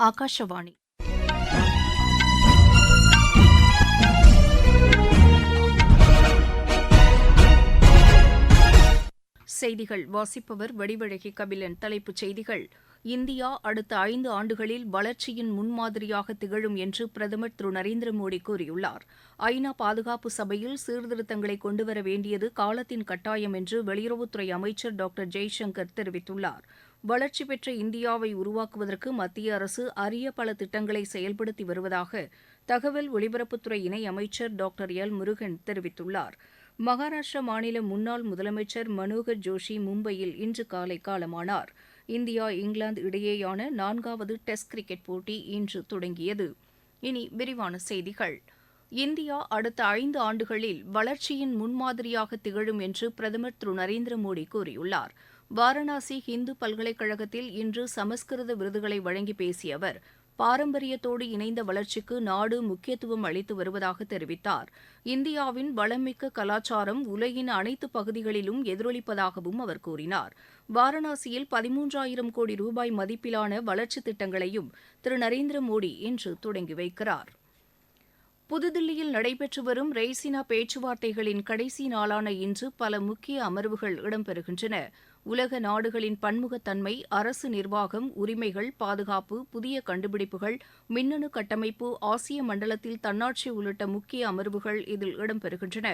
ஆகாஷவாணி. செய்திகள் வாசிப்பவர் வடிவழகி கபிலன். தலைப்புச் செய்திகள்: இந்தியா அடுத்த 5 ஆண்டுகளில் வளர்ச்சியின் முன்மாதிரியாக திகழும் என்று பிரதமர் திரு நரேந்திர மோடி கூறியுள்ளார். ஐநா பாதுகாப்பு சபையில் சீர்திருத்தங்களை கொண்டுவர வேண்டியது காலத்தின் கட்டாயம் என்று வெளியுறவுத்துறை அமைச்சர் டாக்டர் ஜெய்சங்கர் தெரிவித்துள்ளார். வளர்ச்சி பெற்ற இந்தியாவை உருவாக்குவதற்கு மத்திய அரசு அரிய பல திட்டங்களை செயல்படுத்தி வருவதாக தகவல் ஒலிபரப்புத்துறை இணையமைச்சர் டாக்டர் எல் முருகன் தெரிவித்துள்ளார். மகாராஷ்டிரா மாநில முன்னாள் முதலமைச்சர் மனோகர் ஜோஷி மும்பையில் இன்று காலை காலமானார். இந்தியா இங்கிலாந்து இடையேயான 4வது டெஸ்ட் கிரிக்கெட் போட்டி இன்று தொடங்கியது. இனி விரிவான செய்திகள். இந்தியா அடுத்த 5 ஆண்டுகளில் வளர்ச்சியின் முன்மாதிரியாக திகழும் என்று பிரதமர் திரு நரேந்திர மோடி கூறியுள்ளார். வாரணாசி இந்து பல்கலைக்கழகத்தில் இன்று சமஸ்கிருத விருதுகளை வழங்கி பேசிய அவர், பாரம்பரியத்தோடு இணைந்த வளர்ச்சிக்கு நாடு முக்கியத்துவம் அளித்து வருவதாக தெரிவித்தார். இந்தியாவின் வளமிக்க கலாச்சாரம் உலகின் அனைத்து பகுதிகளிலும் எதிரொலிப்பதாகவும் அவர் கூறினார். வாரணாசியில் 13,000 கோடி ரூபாய் மதிப்பிலான வளர்ச்சித் திட்டங்களையும் திரு நரேந்திர மோடி இன்று தொடங்கி வைக்கிறார். புதுதில்லியில் நடைபெற்று வரும் ரெய்சினா பேச்சுவார்த்தைகளின் கடைசி நாளான இன்று பல முக்கிய அமர்வுகள் இடம்பெறுகின்றன. உலக நாடுகளின் பன்முகத்தன்மை, அரசு நிர்வாகம், உரிமைகள், பாதுகாப்பு, புதிய கண்டுபிடிப்புகள், மின்னணு கட்டமைப்பு, ஆசிய மண்டலத்தில் தன்னாட்சி உள்ளிட்ட முக்கிய அமர்வுகள் இதில் இடம்பெறுகின்றன.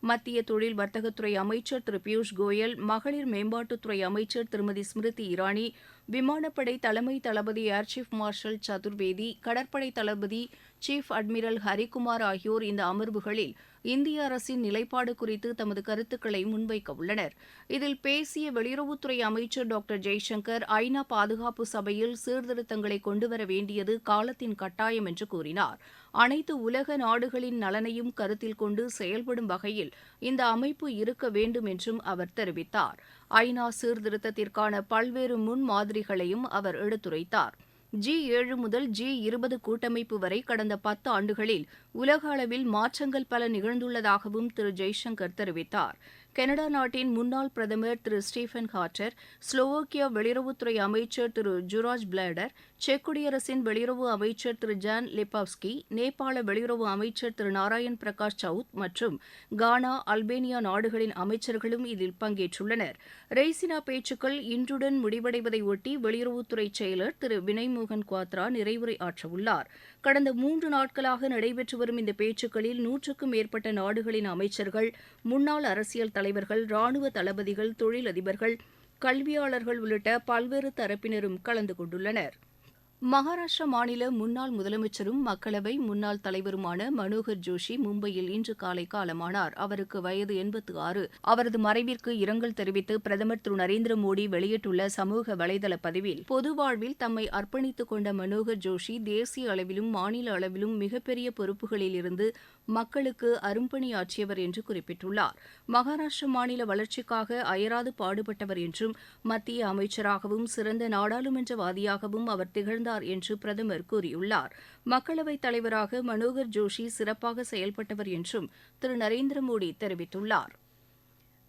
மத்திய தொழில் வர்த்தகத்துறை அமைச்சர் திரு பியூஷ் கோயல், மகளிர் மேம்பாட்டுத்துறை அமைச்சர் திருமதி ஸ்மிருதி இரானி, விமானப்படை தலைமை தளபதி ஏர் சீஃப் மார்ஷல் சதுர்வேதி, கடற்படை தளபதி சீஃப் அட்மிரல் ஹரிகுமார் ஆகியோர் இந்த அமர்வுகளில் இந்திய அரசின் நிலைப்பாடு குறித்து தமது கருத்துக்களை முன்வைக்க உள்ளனர். இதில் பேசிய வெளியுறவுத்துறை அமைச்சர் டாக்டர் ஜெய்சங்கர், ஐநா பாதுகாப்பு சபையில் சீர்திருத்தங்களை கொண்டுவர வேண்டியது காலத்தின் கட்டாயம் என்று கூறினார். அனைத்து உலக நாடுகளின் நலனையும் கருத்தில் கொண்டு செயல்படும் வகையில் இந்த அமைப்பு இருக்க வேண்டும் என்றும் அவர் தெரிவித்தார். ஐநா சீர்திருத்தத்திற்கான பல்வேறு முன்மாதிரிகளையும் அவர் எடுத்துரைத்தார். G7 முதல் G20 கூட்டமைப்பு வரை கடந்த 10 ஆண்டுகளில் உலக அளவில் மாற்றங்கள் பல நிகழ்ந்துள்ளதாகவும் திரு ஜெய்சங்கர் தெரிவித்தார். கனடா நாட்டின் முன்னாள் பிரதமர் திரு ஸ்டீஃபன் ஹார்ட்டர், ஸ்லோவோக்கியா வெளியுறவுத்துறை அமைச்சர் திரு ஜுராஜ் பிளேடர், செக் குடியரசின் வெளியுறவு அமைச்சர் திரு ஜான் லெபாவ்ஸ்கி, நேபாள வெளியுறவு அமைச்சர் திரு நாராயண் பிரகாஷ் சவுத் மற்றும் கானா, அல்பேனியா நாடுகளின் அமைச்சர்களும் இதில் பங்கேற்றுள்ளனர். ரெய்சினா பேச்சுக்கள் இன்றுடன் முடிவடைவதை ஒட்டி வெளியுறவுத்துறை செயலர் திரு வினய் மோகன் குவாத்ரா நிறைவுரை ஆற்றவுள்ளார். கடந்த 3 நாட்களாக நடைபெற்று வரும் இந்த பேச்சுக்களில் 100க்கும் மேற்பட்ட நாடுகளின் அமைச்சர்கள், முன்னாள் அரசியல் தலைவர்கள், ராணுவ தளபதிகள், தொழிலதிபர்கள், கல்வியாளர்கள் உள்ளிட்ட பல்வேறு தரப்பினரும் கலந்து கொண்டுள்ளனர். மகாராஷ்டிரா மாநில முன்னாள் முதலமைச்சரும் மக்களவை முன்னாள் தலைவருமான மனோகர் ஜோஷி மும்பையில் இன்று காலை காலமானார். அவருக்கு வயது 86. அவரது மறைவிற்கு இரங்கல் தெரிவித்து பிரதமர் திரு நரேந்திர மோடி வெளியிட்டுள்ள சமூக வலைதள பதிவில், பொது வாழ்வில் தம்மை அர்ப்பணித்துக் கொண்ட மனோகர் ஜோஷி தேசிய அளவிலும் மாநில அளவிலும் மிகப்பெரிய பொறுப்புகளில் இருந்து மக்களுக்கு அரும்பணியாற்றியவர் என்று குறிப்பிட்டுள்ளார். மகாராஷ்டிரா மாநில வளர்ச்சிக்காக அயராது பாடுபட்டவர் என்றும், மத்திய அமைச்சராகவும் சிறந்த நாடாளுமன்றவாதியாகவும் அவர் திகழ்ந்தார் என்று பிரதமர் கூறியுள்ளார். மக்களவைத் தலைவராக மனோகர் ஜோஷி சிறப்பாக செயல்பட்டவர் என்றும் திரு நரேந்திர மோடி தெரிவித்துள்ளார்.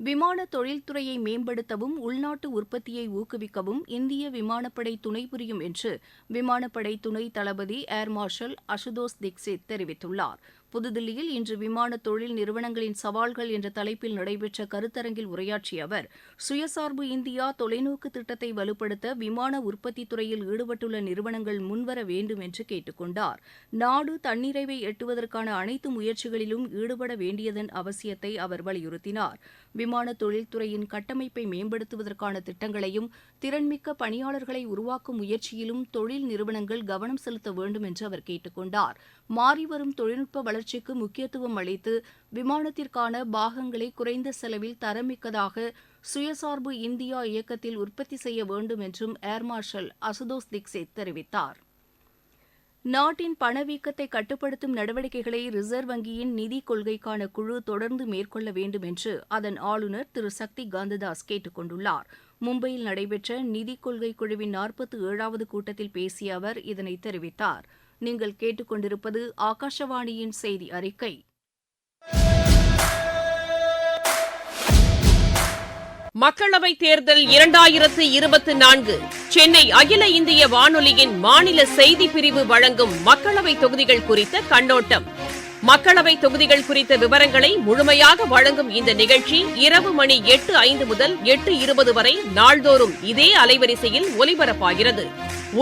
விமான தொழில்துறையை மேம்படுத்தவும் உள்நாட்டு உற்பத்தியை ஊக்குவிக்கவும் இந்திய விமானப்படை துணை புரியும் என்று விமானப்படை துணை தளபதி ஏர் மார்ஷல் அசுதோஸ் தீக்ஷித் தெரிவித்துள்ளார். புதுதில்லியில் இன்று விமான தொழில் நிறுவனங்களின் சவால்கள் என்ற தலைப்பில் நடைபெற்ற கருத்தரங்கில் உரையாற்றிய அவர், சுயசார்பு இந்தியா தொலைநோக்கு திட்டத்தை வலுப்படுத்த விமான உற்பத்தி துறையில் ஈடுபட்டுள்ள நிறுவனங்கள் முன்வர வேண்டும் என்று கேட்டுக் கொண்டார். நாடு தன்னிறைவை எட்டுவதற்கான அனைத்து முயற்சிகளிலும் ஈடுபட வேண்டியதன் அவசியத்தை அவர் வலியுறுத்தினார். விமான தொழில்துறையின் கட்டமைப்பை மேம்படுத்துவதற்கான திட்டங்களையும் திறன்மிக்க பணியாளர்களை உருவாக்கும் முயற்சியிலும் தொழில் நிறுவனங்கள் கவனம் செலுத்த வேண்டும் என்று அவர் கேட்டுக் கொண்டார். மாறிவரும் தொழில்நுட்ப வளர்ச்சிக்கு முக்கியத்துவம் அளித்து விமானத்திற்கான பாகங்களை குறைந்த செலவில் தரமிக்கதாக சுயசார்பு இந்தியா இயக்கத்தில் உற்பத்தி செய்ய வேண்டும் என்றும் ஏர் மார்ஷல் அசுதோஸ் தீக்ஷித் தெரிவித்தார். நாட்டின் பணவீக்கத்தை கட்டுப்படுத்தும் நடவடிக்கைகளை ரிசர்வ் வங்கியின் நிதிக் கொள்கைக்கான குழு தொடர்ந்து மேற்கொள்ள வேண்டும் என்று அதன் ஆளுநர் திரு சக்தி காந்ததாஸ் கேட்டுக் கொண்டுள்ளார். மும்பையில் நடைபெற்ற நிதிக் கொள்கை குழுவின் 47வது கூட்டத்தில் பேசிய அவர் இதனை தெரிவித்தார். நீங்கள் கேட்டுக்கொண்டிருப்பது ஆகாஷவாணியின் செய்தி அறிக்கை. மக்களவைத் தேர்தல் 2024 சென்னை அகில இந்திய வானொலியின் மாநில செய்திப் பிரிவு வழங்கும் மக்களவைத் தொகுதிகள் குறித்த கண்ணோட்டம். மக்களவைத் தொகுதிகள் குறித்த விவரங்களை முழுமையாக வழங்கும் இந்த நிகழ்ச்சி இரவு மணி 8:05 முதல் 8:20 வரை நாள்தோறும் இதே அலைவரிசையில் ஒலிபரப்பாகிறது.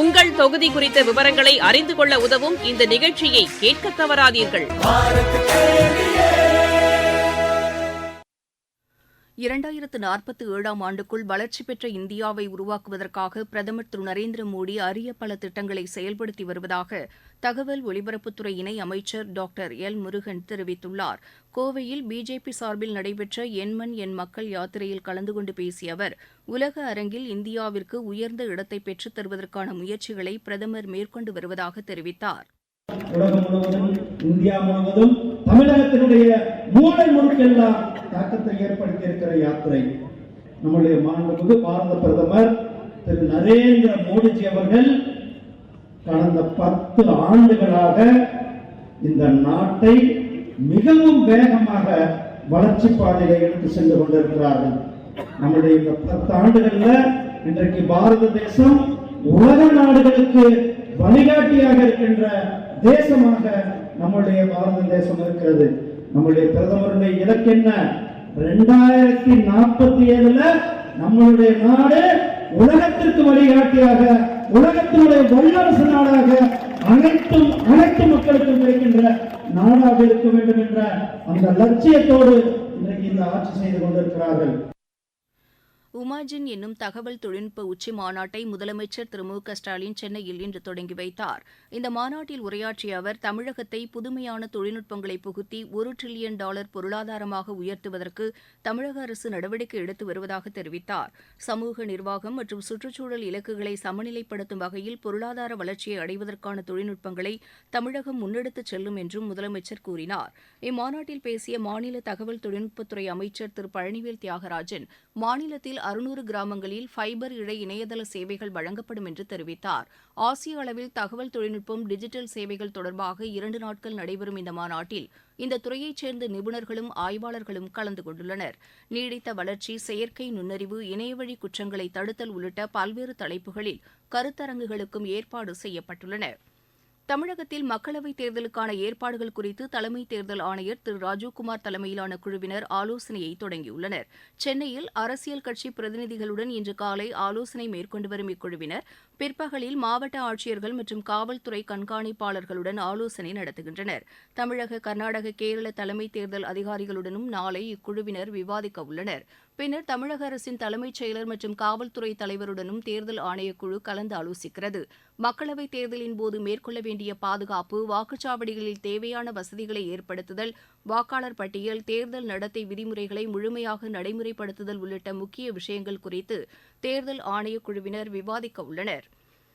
உங்கள் தொகுதி குறித்த விவரங்களை அறிந்து கொள்ள உதவும் இந்த நிகழ்ச்சியை கேட்க தவறாதீர்கள். 2047ஆம் ஆண்டுக்குள் வளர்ச்சி பெற்ற இந்தியாவை உருவாக்குவதற்காக பிரதமர் திரு நரேந்திர மோடி அரிய பல திட்டங்களை செயல்படுத்தி வருவதாக தகவல் ஒலிபரப்புத்துறை இணை அமைச்சர் டாக்டர் எல் முருகன் தெரிவித்துள்ளார். கோவையில் பிஜேபி சார்பில் நடைபெற்ற எண்மண் எண் மக்கள் யாத்திரையில் கலந்து கொண்டு பேசிய அவர், உலக அரங்கில் இந்தியாவிற்கு உயர்ந்த இடத்தை பெற்றுத் தருவதற்கான முயற்சிகளை பிரதமர் மேற்கொண்டு வருவதாக தெரிவித்தார். உலகம் முழுவதும், இந்தியா முழுவதும், தமிழகத்தினுடைய மூளை முடுக்கெல்லாம் தாக்கத்தை ஏற்படுத்தி இருக்கிற யாத்திரை. நம்முடைய மாண்புமிகு பாரத பிரதமர் திரு நரேந்திர மோடிஜி அவர்கள் கடந்த 10 ஆண்டுகளாக இந்த நாட்டை மிகவும் வேகமாக வளர்ச்சி பாதையை எடுத்து சென்று கொண்டிருக்கிறார்கள். நம்முடைய இந்த 10 ஆண்டுகள்ல இன்றைக்கு பாரத தேசம் உலக நாடுகளுக்கு வழிகாட்டியாக இருக்கின்ற தேசமாக நம்முடைய பாரத தேசம் இருக்கிறது. நம்முடைய பிரதமருடைய இலக்கு என்ன? 2047ல நம்மளுடைய நாடு உலகத்திற்கு வழிகாட்டியாக, உலகத்தினுடைய வல்லரசு நாடாக, அனைத்து மக்களுக்கும் கிடைக்கின்ற நாடாக இருக்க வேண்டும் என்ற அந்த லட்சியத்தோடு இன்றைக்கு இந்த ஆட்சி செய்து கொண்டிருக்கிறார்கள். உமாஜின் என்னும் தகவல் தொழில்நுட்ப உச்சி மாநாட்டை முதலமைச்சர் திரு மு க ஸ்டாலின் சென்னையில் இன்று தொடங்கி வைத்தார். இந்த மாநாட்டில் உரையாற்றிய அவர், தமிழகத்தை புதுமையான தொழில்நுட்பங்களை புகுத்தி $1 டிரில்லியன் பொருளாதாரமாக உயர்த்துவதற்கு தமிழக அரசு நடவடிக்கை எடுத்து வருவதாக தெரிவித்தார். சமூக நிர்வாகம் மற்றும் சுற்றுச்சூழல் இலக்குகளை சமநிலைப்படுத்தும் வகையில் பொருளாதார வளர்ச்சியை அடைவதற்கான தொழில்நுட்பங்களை தமிழகம் முன்னெடுத்துச் செல்லும் என்றும் முதலமைச்சர் கூறினார். இம்மாநாட்டில் பேசிய மாநில தகவல் தொழில்நுட்பத்துறை அமைச்சர் திரு பழனிவேல் தியாகராஜன், மாநிலத்தில் 600 கிராமங்களில் ஃபைபர் இழை இணையதள சேவைகள் வழங்கப்படும் என்று தெரிவித்தார். ஆசிய அளவில் தகவல் தொழில்நுட்பம், டிஜிட்டல் சேவைகள் தொடர்பாக 2 நாட்கள் நடைபெறும் இந்த மாநாட்டில் இந்த துறையைச் சேர்ந்த நிபுணர்களும் ஆய்வாளர்களும் கலந்து கொண்டுள்ளனர். நீடித்த வளர்ச்சி, செயற்கை நுண்ணறிவு, இணையவழி குற்றங்களை தடுத்தல் உள்ளிட்ட பல்வேறு தலைப்புகளில் கருத்தரங்குகளுக்கும் ஏற்பாடு செய்யப்பட்டுள்ளன. தமிழகத்தில் மக்களவைத் தேர்தலுக்கான ஏற்பாடுகள் குறித்து தலைமை தேர்தல் ஆணையர் திரு ராஜீவ்குமார் தலைமையிலான குழுவினர் ஆலோசனையை தொடங்கியுள்ளனர். சென்னையில் அரசியல் கட்சி பிரதிநிதிகளுடன் இன்று காலை ஆலோசனை மேற்கொண்டு வரும் இக்குழுவினர் பிற்பகலில் மாவட்ட ஆட்சியர்கள் மற்றும் காவல்துறை கண்காணிப்பாளர்களுடன் ஆலோசனை நடத்துகின்றனர். தமிழக, கர்நாடக, கேரள தலைமை தேர்தல் அதிகாரிகளுடனும் நாளை இக்குழுவினர் விவாதிக்க உள்ளனர். பின்னர் தமிழக அரசின் தலைமைச் செயலர் மற்றும் காவல்துறை தலைவருடனும் தேர்தல் ஆணையக்குழு கலந்து ஆலோசிக்கிறது. மக்களவைத் தேர்தலின் போது மேற்கொள்ள வேண்டிய பாதுகாப்பு, வாக்குச்சாவடிகளில் தேவையான வசதிகளை ஏற்படுத்துதல், வாக்காளர் பட்டியல், தேர்தல் நடத்தை விதிமுறைகளை முழுமையாக நடைமுறைப்படுத்துதல் உள்ளிட்ட முக்கிய விஷயங்கள் குறித்து தேர்தல் ஆணையக்குழுவினர் விவாதிக்க உள்ளனர்.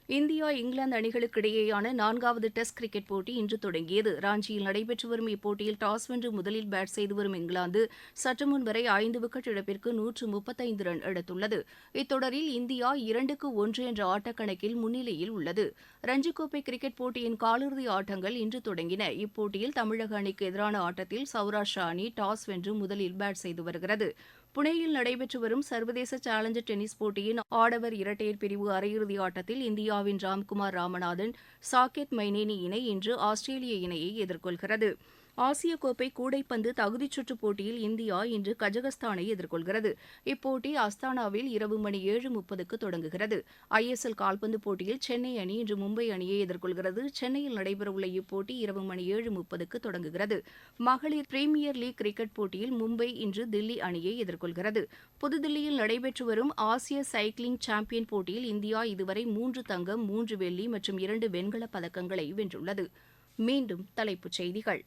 இந்தியா, இங்கிலாந்து அணிகளுக்கு இடையேயான 4வது டெஸ்ட் கிரிக்கெட் போட்டி இன்று தொடங்கியது. ராஞ்சியில் நடைபெற்று வரும் இப்போட்டியில் டாஸ் வென்று முதலில் பேட் செய்து வரும் இங்கிலாந்து சற்று முன் வரை 5 விக்கெட் இழப்பிற்கு 135 ரன் எடுத்துள்ளது. இத்தொடரில் இந்தியா 2-1 என்ற ஆட்டக்கணக்கில் முன்னிலையில் உள்ளது. ரஞ்சிக்கோப்பை கிரிக்கெட் போட்டியின் காலிறுதி ஆட்டங்கள் இன்று தொடங்கின. இப்போட்டியில் தமிழக அணிக்கு எதிரான ஆட்டத்தில் சௌராஷ்டிரா அணி டாஸ் வென்று முதலில் பேட் செய்து வருகிறது. புனேயில் நடைபெற்று வரும் சர்வதேச சேலஞ்சர் டென்னிஸ் போட்டியின் ஆடவர் இரட்டையர் பிரிவு அரையிறுதி ஆட்டத்தில் இந்தியாவின் ராம்குமார் ராமநாதன், சாகேத் மைனேனி இணை இன்று ஆஸ்திரேலிய இணையை எதிர்கொள்கிறது. ஆசிய கோப்பை கூடைப்பந்து தகுதிச் சுற்றுப் போட்டியில் இந்தியா இன்று கஜகஸ்தானை எதிர்கொள்கிறது. இப்போட்டி அஸ்தானாவில் இரவு மணி 7:30க்கு தொடங்குகிறது. ISL கால்பந்து போட்டியில் சென்னை அணி இன்று மும்பை அணியை எதிர்கொள்கிறது. சென்னையில் நடைபெறவுள்ள இப்போட்டி இரவு மணி 7:30க்கு தொடங்குகிறது. மகளிர் பிரீமியர் லீக் கிரிக்கெட் போட்டியில் மும்பை இன்று தில்லி அணியை எதிர்கொள்கிறது. புதுதில்லியில் நடைபெற்று வரும் ஆசிய சைக்கிளிங் சாம்பியன் போட்டியில் இந்தியா இதுவரை 3 தங்கம், 3 வெள்ளி மற்றும் 2 வெண்கலப் பதக்கங்களை வென்றுள்ளது. மீண்டும் தலைப்புச் செய்திகள்.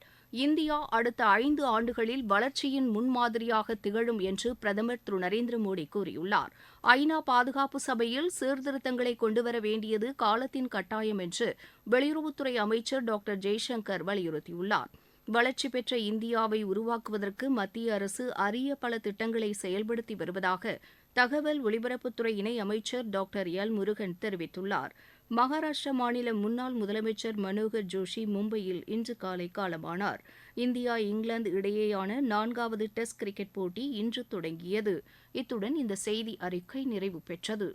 இந்தியா அடுத்த 5 ஆண்டுகளில் வளர்ச்சியின் முன்மாதிரியாக திகழும் என்று பிரதமர் திரு நரேந்திர மோடி கூறியுள்ளார். ஐநா பாதுகாப்பு சபையில் சீர்திருத்தங்களை கொண்டுவர வேண்டியது காலத்தின் கட்டாயம் என்று வெளியுறவுத்துறை அமைச்சர் டாக்டர் ஜெய்சங்கர் வலியுறுத்தியுள்ளார். வளர்ச்சி பெற்ற இந்தியாவை உருவாக்குவதற்கு மத்திய அரசு அரிய பல திட்டங்களை செயல்படுத்தி வருவதாக தகவல் ஒலிபரப்புத்துறை இணை அமைச்சர் டாக்டர் எல் முருகன் தெரிவித்துள்ளார். மகாராஷ்டிரா மாநில முன்னாள் முதலமைச்சர் மனோகர் ஜோஷி மும்பையில் இன்று காலை காலமானார். இந்தியா, இங்கிலாந்து இடையேயான 4வது டெஸ்ட் கிரிக்கெட் போட்டி இன்று தொடங்கியது. இத்துடன் இந்த செய்தி அறிக்கை நிறைவு பெற்றது.